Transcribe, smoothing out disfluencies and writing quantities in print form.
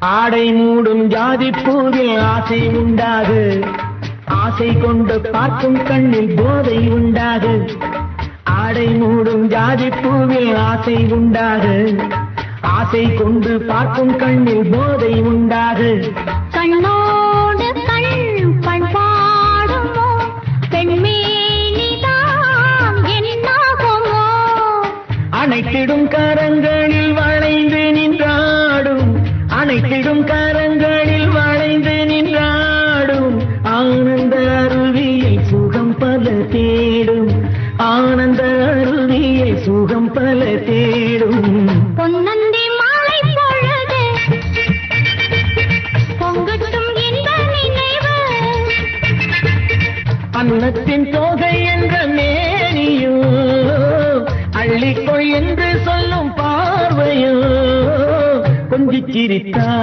ஆடை மூடும் ஜாதி பூவில் ஆசை உண்டாது, ஆசை கொண்டு பார்க்கும் கண்ணில் போதை உண்டாது. ஆடை மூடும் ஜாதி பூவில் ஆசை உண்டாது, ஆசை கொண்டு பார்க்கும் கண்ணில் போதை உண்டாது. கண்ணோடு கண் பண்பாடுமோ பெண்மேனிதான் என்னாகுமோ? அணைத்திடும் கரங்களில் வளைந்து நின்றாடும், அணைத்திடும் கரங்களில் வளைந்து நின்றாடும். ஆனந்த அருவியில் சுகம் பல தேடும், ஆனந்த அருவியில் சுகம் பல தேடும். பொன்னந்தி மாலை பொழுது பொங்கட்டும் இந்த நினைவு, அன்னத்தின் தோகை என்ற மேனியோ, அள்ளிக்கொள் என்று சொல்லும் பார்வையோ, கொஞ்சிச் சிரித்தார்.